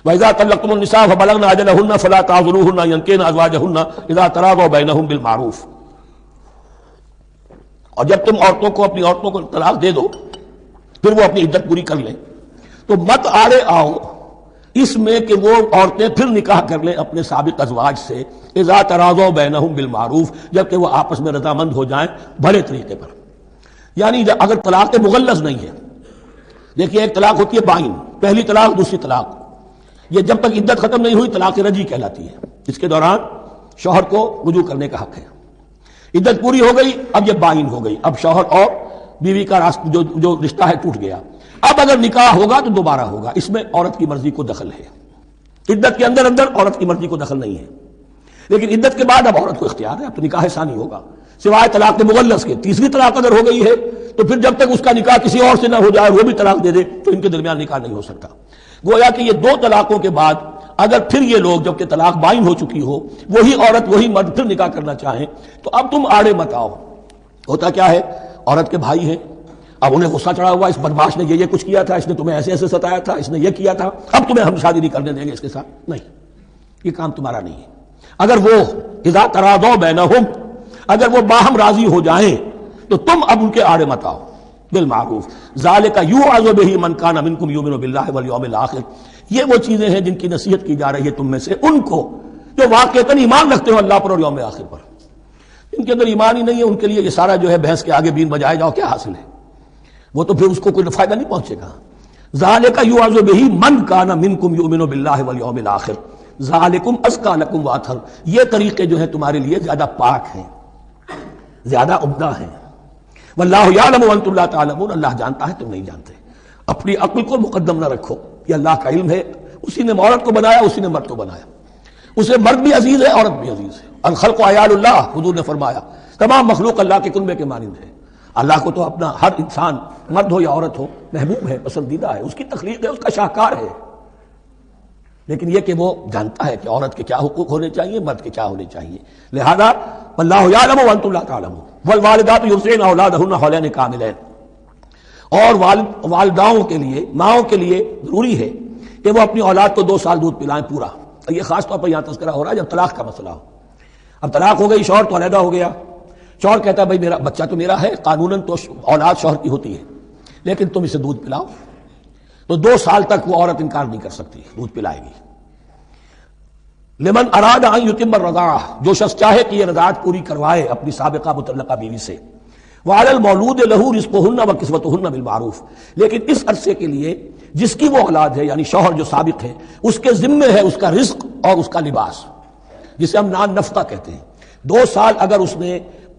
وَإِذَا طَلَّقْتُمُ النِّسَاءَ فَبَلَغْنَ أَجَلَهُنَّ فَلَا تَعْضُلُوهُنَّ أَن يَنكِحْنَ أَزْوَاجَهُنَّ إِذَا تَرَاضَوْا بَيْنَهُم بِالْمَعْرُوفِ. اور جب تم اپنی عورتوں کو طلاق دے دو پھر وہ اپنی عدت پوری کر لیں تو مت آڑے آؤ اس میں کہ وہ عورتیں پھر نکاح کر لیں اپنے سابق ازواج سے اذا تراضوا بینہم بالمعروف، جبکہ وہ آپس میں رضامند ہو جائیں بھلے طریقے پر. یعنی اگر طلاق مغلظ نہیں ہے، دیکھیے ایک طلاق ہوتی ہے بائن، پہلی طلاق دوسری طلاق، یہ جب تک عدت ختم نہیں ہوئی طلاق رجعی کہلاتی ہے. اس کے دوران شوہر کو رجوع کرنے کا حق ہے. عدت پوری ہو گئی اب یہ بائن ہو گئی، اب شوہر اور بیوی کا جو رشتہ ہے ٹوٹ گیا. اب اگر نکاح ہوگا تو دوبارہ ہوگا، اس میں عورت کی مرضی کو دخل ہے. عدت کے اندر عورت کی مرضی کو دخل نہیں ہے، لیکن عدت کے بعد اب عورت کو اختیار ہے، اب تو نکاح ثانی ہوگا سوائے طلاق مغلظ کے. تیسری طلاق اگر ہو گئی ہے تو پھر جب تک اس کا نکاح کسی اور سے نہ ہو جائے وہ بھی طلاق دے دے تو ان کے درمیان نکاح نہیں ہو سکتا. گویا کہ یہ دو طلاقوں کے بعد اگر پھر یہ لوگ جبکہ طلاق بائن ہو چکی ہو وہی عورت وہی مرد پھر نکاح کرنا چاہیں تو اب تم آڑے مت آؤ. ہوتا کیا ہے، عورت کے بھائی ہیں، اب انہیں غصہ چڑھا ہوا اس بدماش نے یہ کچھ کیا تھا، اس نے تمہیں ایسے ایسے ستایا تھا، اس نے یہ کیا تھا، اب تمہیں ہم شادی نہیں کرنے دیں گے اس کے ساتھ. نہیں، یہ کام تمہارا نہیں ہے. اگر وہ اذا تراضوا بینہم، اگر وہ باہم راضی ہو جائیں تو تم اب ان کے آڑے مت آؤ بالمعروف. ذالک یوعظ بہ من کان منکم یؤمن باللہ والیوم الآخر. یہ وہ چیزیں ہیں جن کی نصیحت کی جا رہی ہے تم میں سے ان کو جو واقعتاً ایمان رکھتے ہو اللہ پر اور یوم آخر پر. ان کے اندر ایمان ہی نہیں ہے، ان کے لیے یہ سارا جو ہے بھینس کے آگے بین بجائے جاؤ کیا حاصل ہے، وہ تو پھر اس کو کوئی فائدہ نہیں پہنچے گا. ذالک یوعظ بہ من کان منکم یؤمن باللہ والیوم الآخر ذالکم ازکی لکم واطہر. یہ طریقے جو ہیں تمہارے لیے زیادہ پاک ہیں، زیادہ عمدہ ہیں. واللہ یعلم وانتم لا تعلمون، اللہ جانتا ہے تم نہیں جانتے. اپنی عقل کو مقدم نہ رکھو، یہ اللہ کا علم ہے. اسی نے عورت کو بنایا، اسی نے مرد کو بنایا. اسے مرد بھی عزیز ہے عورت بھی عزیز ہے. الخلق عیال اللہ، حضور نے فرمایا تمام مخلوق اللہ کے کنبے کے مانند ہے. اللہ کو تو اپنا ہر انسان مرد ہو یا عورت ہو محبوب ہے، پسندیدہ ہے، اس کی تخلیق ہے، اس کا شاہکار ہے. لیکن یہ کہ وہ جانتا ہے کہ عورت کے کیا حقوق ہونے چاہیے، مرد کے کیا ہونے چاہیے. لہذا واللہ یعلم وانتم لا تعلمون. والوالدات یرضعن اولادہن حولین کاملین. اور والداؤں کے لیے، ماؤں کے لیے ضروری ہے کہ وہ اپنی اولاد کو 2 سال دودھ پلائیں پورا. یہ خاص طور پر یہاں تذکرہ ہو رہا ہے جب طلاق کا مسئلہ ہو. اب طلاق ہو گئی، شوہر تو علیحدہ ہو گیا، شوہر کہتا ہے بھائی میرا بچہ تو میرا ہے، قانوناً تو اولاد شوہر کی ہوتی ہے، لیکن تم اسے دودھ پلاؤ. تو 2 سال تک وہ عورت انکار نہیں کر سکتی، دودھ پلائے گی. لمن اراد ان یتم الرضاعہ، جو شخص چاہے کہ یہ رضاعت پوری کروائے اپنی سابقہ مطلقہ بیوی سے. وعلی المولود لہ رزقہن وکسوتہن بالمعروف. لیکن اس عرصے کے لیے جس کی وہ اولاد ہے یعنی شوہر جو سابق ہے اس کے ذمے ہے اس کا رزق اور اس کا لباس، جسے ہم نان نفقہ کہتے ہیں. 2 سال اگر اس نے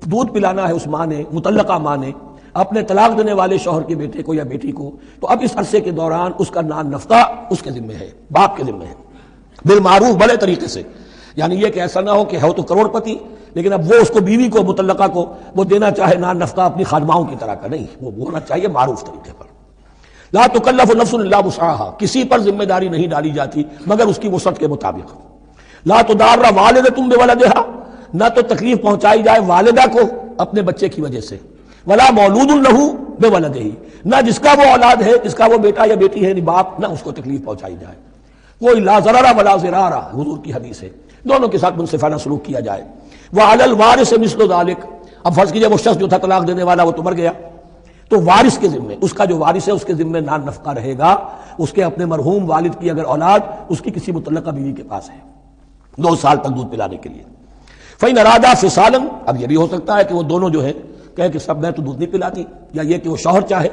دودھ پلانا ہے اس ماں نے، مطلقہ ماں نے، اپنے طلاق دینے والے شوہر کے بیٹے کو یا بیٹی کو، تو اب اس عرصے کے دوران اس کا نان نفقہ اس کے ذمے ہے، باپ کے ذمے ہے، بالمعروف بھلے طریقے سے. یعنی یہ کہ ایسا نہ ہو کہ ہو تو کروڑ پتی لیکن اب وہ اس کو بیوی کو مطلقہ کو وہ دینا چاہے نان نفقہ اپنی خادماؤں کی طرح کا. نہیں، وہ ہونا چاہیے معروف طریقے پر. لا تکلف نفس الا وسعها، کسی پر ذمہ داری نہیں ڈالی جاتی مگر اس کی وسعت کے مطابق. لا تضار والدۃ بولدها، نہ تو تکلیف پہنچائی جائے والدہ کو اپنے بچے کی وجہ سے، ولا مولود لہ بولدہ، نہ جس کا وہ اولاد ہے، جس کا وہ بیٹا یا بیٹی ہے باپ، نہ اس کو تکلیف پہنچائی جائے. کوئی لا ضرر ولا ضرار، حضور کی حدیث ہے، دونوں کے ساتھ منصفانہ سلوک کیا جائے. وعلی الوارث مثل ذلک، اب فرض کیجیے وہ شخص جو تھا طلاق دینے والا وہ تو مر گیا، تو وارث کے ذمے، اس کا جو وارث ہے اس کے ذمے نان نفقہ رہے گا. اس کے اپنے مرحوم والد کی اگر اولاد اس کی کسی مطلقہ بیوی کے پاس ہے 2 سال تک دودھ پلانے کے لیے. فإن ارادا فصالا، اب یہ بھی ہو سکتا ہے کہ وہ دونوں جو ہے کہے کہ سب میں تو دودھ نہیں پلاتی، یا یہ کہ وہ شوہر چاہے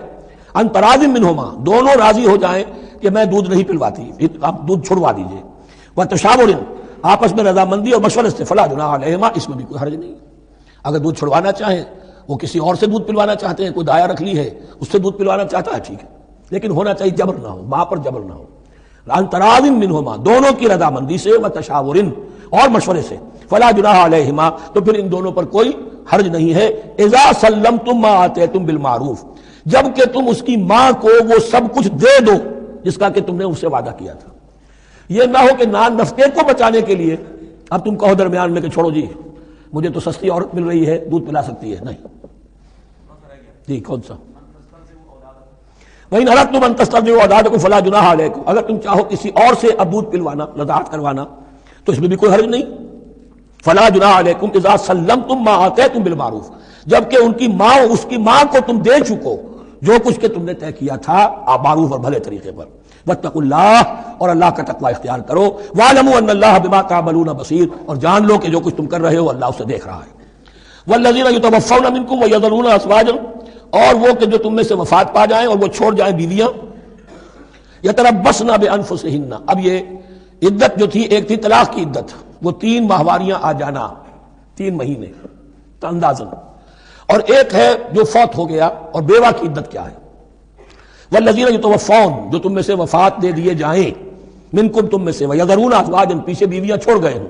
ان تراض منہما، دونوں راضی ہو جائیں کہ میں دودھ نہیں پلواتی، آپ دودھ چھڑوا دیجئے. وتشاور، آپس میں رضامندی اور مشورے سے، فلا جناح علیہما، اس میں بھی کوئی حرج نہیں. اگر دودھ چھڑوانا چاہیں، وہ کسی اور سے دودھ پلوانا چاہتے ہیں، کوئی دایا رکھ لی ہے اس سے دودھ پلوانا چاہتا ہے، ٹھیک ہے، لیکن ہونا چاہیے جبر نہ ہو، ماں پر جبر نہ ہو. ان تراض منہما، دونوں کی رضامندی سے، وتشاور اور مشورے سے. فلا جناح علیہما، تو پھر ان دونوں پر کوئی حرج نہیں ہے. اذا سلمتم ما آتیتم بالمعروف، جب کہ تم اس کی ماں کو وہ سب کچھ دے دو جس کا کہ تم نے اس سے وعدہ کیا تھا. یہ نہ ہو کہ نان نفقے کو بچانے کے لیے اب تم کہو درمیان میں کہ چھوڑو جی مجھے تو سستی عورت مل رہی ہے دودھ پلا سکتی ہے. نہیں جی، کون سا؟ وَإِنْ أَرَدْتُمْ أَنْ تَسْتَرْضِعُوا أَوْلَادَكُمْ فَلَا جُنَاحَ عَلَيْكُمْ، اگر تم چاہو کسی اور سے اب دودھ پلوانا، رضاعت کروانا، تو اس میں بھی کوئی حرج نہیں. فَلَا جُنَاحَ عَلَيْكُمْ إِذَا سَلَّمْتُمْ مَا آتَيْتُمْ بِالْمَعْرُوفِ، جبکہ ان کی ماں اس کی ماں کو تم دے چکو جو کچھ کہ تم نے طے کیا تھا معروف اور بھلے طریقے پر. واتقوا اللہ، اور اللہ کا تقوی اختیار کرو. وَاعْلَمُوا أَنَّ اللَّهَ بِمَا تَعْمَلُونَ بَصِيرٌ، اور جان لو کہ جو کچھ تم کر رہے ہو اللہ اسے دیکھ رہا ہے. وَالَّذِينَ يُتَوَفَّوْنَ مِنكُمْ وَيَذَرُونَ أَزْوَاجًا، اور وہ کہ جو تم میں سے وفات پا جائیں اور وہ چھوڑ جائیں بیویاں. يَتَرَبَّصْنَ بِأَنفُسِهِنَّ، اب یہ عدت جو تھی، ایک تھی طلاق کی عدت، وہ 3 ماہواریاں آ جانا، 3 مہینے اندازن، اور ایک ہے جو فوت ہو گیا. اور بیوہ کی عدت کیا ہے؟ والذین یتوفون، جو تم میں سے وفات دے دیے جائیں، منکم تم میں سے، ویذرون ازواجا، پیچھے بیویاں چھوڑ گئے ہوں،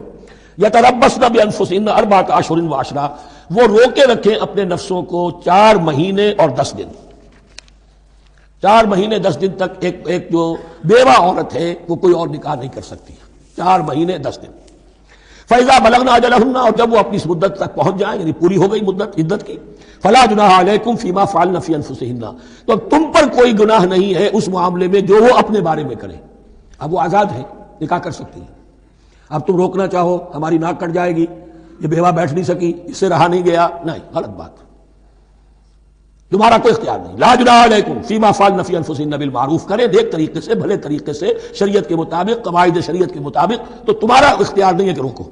یتربصن بانفسہن 4 اشہر وعشرہ، وہ روکے رکھیں اپنے نفسوں کو 4 مہینے اور 10 دن. 4 مہینے 10 دن تک ایک جو بیوہ عورت ہے وہ کوئی اور نکاح نہیں کر سکتی. 4 مہینے 10 دن. فَإِذَا بَلَغْنَ أَجَلَهُنَّ، اور جب وہ اپنی اس مدت تک پہنچ جائیں، یعنی پوری ہو گئی مدت عدت کی، فَلَا جُنَاحَ عَلَيْكُمْ فِي مَا فَعَلْنَ فِي أَنفُسِهِنَّ، تو اب تم پر کوئی گناہ نہیں ہے اس معاملے میں جو وہ اپنے بارے میں کریں. اب وہ آزاد ہے، نکاح کر سکتی ہیں. اب تم روکنا چاہو، ہماری ناک کٹ جائے گی، یہ بیوہ بیٹھ نہیں سکی، اس سے رہا نہیں گیا، نہیں، غلط بات، تمہارا کوئی اختیار نہیں. لا جناح علیکم فیما فعلن فی انفسہن بالمعروف، کریں نیک طریقے سے، بھلے طریقے سے، شریعت کے مطابق، قواعد شریعت کے مطابق، تو تمہارا اختیار نہیں ہے کہ روکو.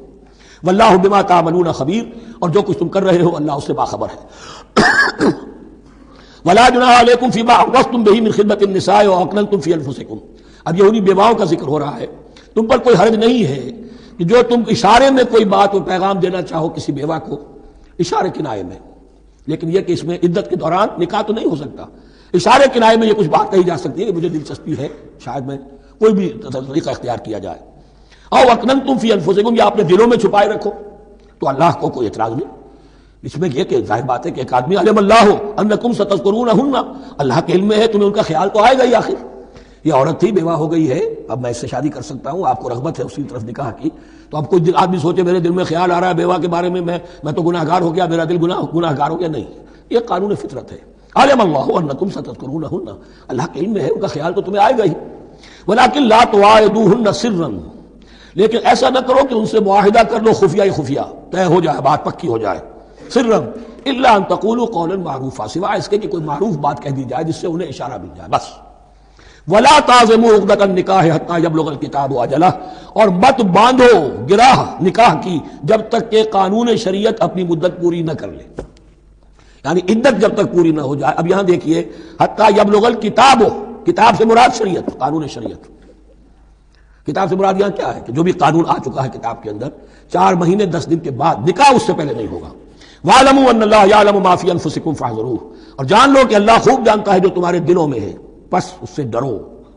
واللہ بما تعملون خبیر، اور جو کچھ تم کر رہے ہو اللہ اس سے باخبر ہے. ولا جناح علیکم فیما عرضتم به من خدمۃ النساء واکننتم فی انفسکم، اب یہ انہی بیواؤں کا ذکر ہو رہا ہے. تم پر کوئی حرج نہیں ہے کہ جو تم اشارے میں کوئی بات اور پیغام دینا چاہو کسی بیوہ کو، اشارے کنائے میں، لیکن یہ کہ اس میں عدت کے دوران نکاح تو نہیں ہو سکتا. اشارے کنائے میں یہ کچھ بات کہی جا سکتی ہے کہ مجھے دلچسپی ہے، شاید میں کوئی بھی طریقہ اختیار کیا جائے. او اکننتم فی انفسکم، یا اپنے دلوں میں چھپائے رکھو، تو اللہ کو کوئی اعتراض نہیں. اس میں یہ کہ ظاہر بات ہے کہ ایک آدمی علم اللہ انکم ستذکرونہن، اللہ کے علم میں ہے تمہیں ان کا خیال تو آئے گا ہی. آخر یہ عورت تھی، بیوہ ہو گئی ہے، اب میں اس سے شادی کر سکتا ہوں، آپ کو رغبت ہے اس کی طرف نکاح کی، تو اب کوئی آدمی سوچے میرے دل میں خیال آ رہا ہے بیوہ کے بارے میں، میں تو گناہ گار ہو گیا، میرا دل گناہ گار ہو گیا. نہیں، یہ قانون فطرت ہے. علم اللہ انکم ستذکرونہن، اللہ کے علم میں ہے ان کا خیال تو تمہیں آئے گا ہی. ولکن لا تواعدوہن سرا، لیکن ایسا نہ کرو کہ ان سے معاہدہ کر لو خفیہ خفیہ، طے ہو جائے، بات پکی ہو جائے. سرا الا ان تقولوا قولا معروفا، سوائے اس کے کہ کوئی معروف بات کہہ دی جائے جس سے انہیں اشارہ مل جائے، بس. ولا تعزموا عقدۃ النکاح حتى يبلغ الکتاب اجلہ، اور مت باندھو گراہ نکاح کی جب تک کہ قانون شریعت اپنی مدت پوری نہ کر لے، یعنی عدت جب تک پوری نہ ہو جائے. اب یہاں دیکھیے حتى يبلغ الکتاب، کتاب سے مراد شریعت، قانون شریعت. کتاب سے مراد یہاں کیا ہے کہ جو بھی قانون آ چکا ہے کتاب کے اندر، 4 مہینے 10 دن کے بعد نکاح اس سے پہلے نہیں ہوگا. وَاعْلَمُوا أَنَّ اللَّهَ يَعْلَمُ مَا فِي أَنفُسِكُمْ فَاحْذَرُوهُ، اور جان لو کہ اللہ خوب جانتا ہے جو تمہارے دلوں میں ہے، بس اس سے ڈرو،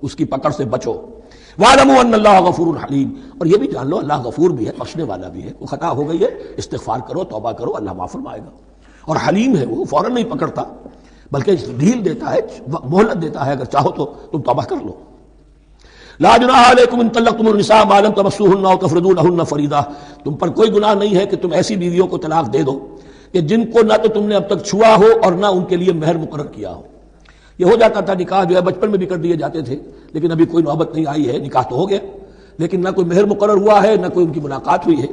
اس کی پکڑ سے بچو. وَاعْلَمُوا أَنَّ اللَّهَ غَفُورٌ حَلِيمٌ، اور یہ بھی جان لو اللہ غفور بھی ہے، بخشنے والا بھی ہے. وہ خطا ہو گئی ہے، استغفار کرو، توبہ کرو، اللہ معاف فرمائے گا. اور حلیم ہے، وہ فوراً نہیں پکڑتا بلکہ ڈھیل دیتا ہے، مہلت دیتا ہے، اگر چاہو تو تم توبہ کر لو. لا جناح علیکم ان طلقتم النساء ما لم تمسوهن او تفرضوا لهن فریضہ، تم پر کوئی گناہ نہیں ہے کہ تم ایسی بیویوں کو طلاق دے دو کہ جن کو نہ تو تم نے اب تک چھوا ہو اور نہ ان کے لیے مہر مقرر کیا ہو. یہ ہو جاتا تھا نکاح جو ہے بچپن میں بھی کر دیے جاتے تھے، لیکن ابھی کوئی نوبت نہیں آئی ہے، نکاح تو ہو گیا لیکن نہ کوئی مہر مقرر ہوا ہے، نہ کوئی ان کی ملاقات ہوئی ہے.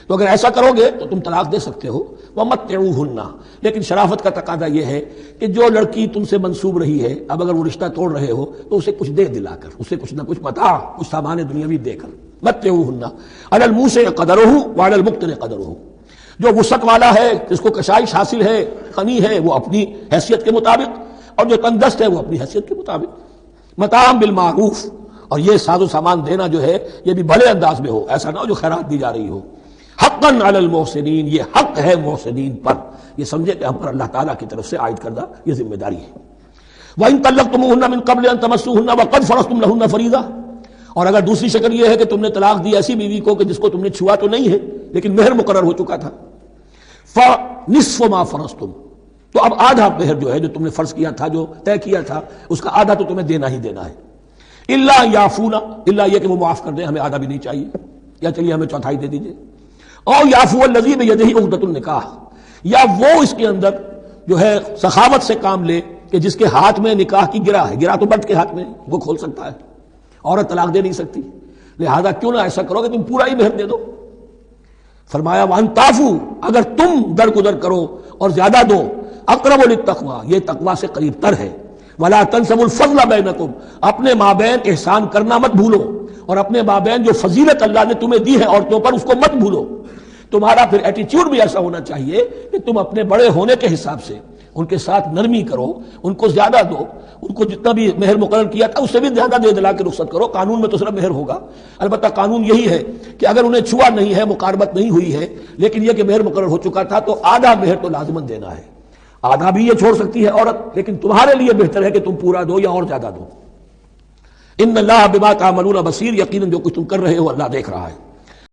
تو اگر ایسا کرو گے تو تم طلاق دے سکتے ہو. وَمَتِّعُوهُنَّ، لیکن شرافت کا تقاضا یہ ہے کہ جو لڑکی تم سے منسوب رہی ہے، اب اگر وہ رشتہ توڑ رہے ہو تو اسے کچھ دے دلا کر، اسے کچھ نہ کچھ متاع، کچھ سامان دنیاوی دے کر. مَتِّعُوهُنَّ عَلَى الْمُوسِعِ قَدَرُهُ وَعَلَى الْمُقْتِرِ قَدَرُهُ، جو وسعت والا ہے، جس کو کشائش حاصل ہے، غنی ہے، وہ اپنی حیثیت کے مطابق، اور جو تنگدست ہے وہ اپنی حیثیت کے مطابق. متاع بالمعروف، اور یہ ساز و سامان دینا جو ہے یہ بھی بھلے انداز میں ہو، ایسا نہ ہو جو خیرات دی جا رہی ہو. حقا علی المحسنین، یہ حق ہے محسنین پر، یہ سمجھے کہ ہم پر اللہ تعالیٰ کی طرف سے عائد کردہ یہ ذمہ داری ہے. وَإِن طَلَّقْتُمُوهُنَّ مِن قَبْلِ أَن تَمَسُّوهُنَّ وَقَدْ فَرَضْتُمْ لَهُنَّ فَرِيضَةً، اور اگر دوسری شکل یہ ہے کہ تم نے طلاق دی ایسی بیوی کو کہ جس کو تم نے چھوا تو نہیں ہے لیکن مہر مقرر ہو چکا تھا، فَنِصْفُ مَا فَرَضْتُمْ، تو اب آدھا مہر جو ہے جو تم نے فرض کیا تھا، جو طے کیا تھا، اس کا آدھا تو تمہیں دینا ہی دینا ہے. الا یعفون، الا یہ کہ وہ معاف کر دیں، ہمیں آدھا بھی نہیں چاہیے، یا چلیے ہمیں چوتھائی دے دیجیے. اور یعفو الذی بیدہ عقدۃ النکاح، یا وہ اس کے اندر جو ہے سخاوت سے کام لے کہ جس کے ہاتھ میں نکاح کی گرا ہے، گرا تو مرد کے ہاتھ میں وہ کھول سکتا ہے، عورت طلاق دے نہیں سکتی، لہذا کیوں نہ ایسا کرو کہ تم پورا ہی مہر دے دو۔ فرمایا وان تعفو، اگر تم درگزر کرو اور زیادہ دو، اقرب للتقوی، یہ تقوی سے قریب تر ہے، ولا تنسبوا الفضل بینکم، اپنے مابین احسان کرنا مت بھولو، اور اپنے مابین جو فضیلت اللہ نے تمہیں دی ہے عورتوں پر اس کو مت بھولو۔ تمہارا پھر ایٹیچیوڈ بھی ایسا ہونا چاہیے کہ تم اپنے بڑے ہونے کے حساب سے ان کے ساتھ نرمی کرو، ان کو زیادہ دو، ان کو جتنا بھی مہر مقرر کیا تھا اس سے بھی زیادہ دے دلا کے رخصت کرو۔ قانون میں تو صرف مہر ہوگا، البتہ قانون یہی ہے کہ اگر انہیں چھوا نہیں ہے، مقاربت نہیں ہوئی ہے، لیکن یہ کہ مہر مقرر ہو چکا تھا تو آدھا مہر تو لازماً دینا ہے، آدھا بھی یہ چھوڑ سکتی ہے عورت، لیکن تمہارے لیے بہتر ہے کہ تم پورا دو یا اور زیادہ دو۔ ان اللہ بما تعملون بصیر، یقیناً جو کچھ تم کر رہے ہو اللہ دیکھ رہا ہے۔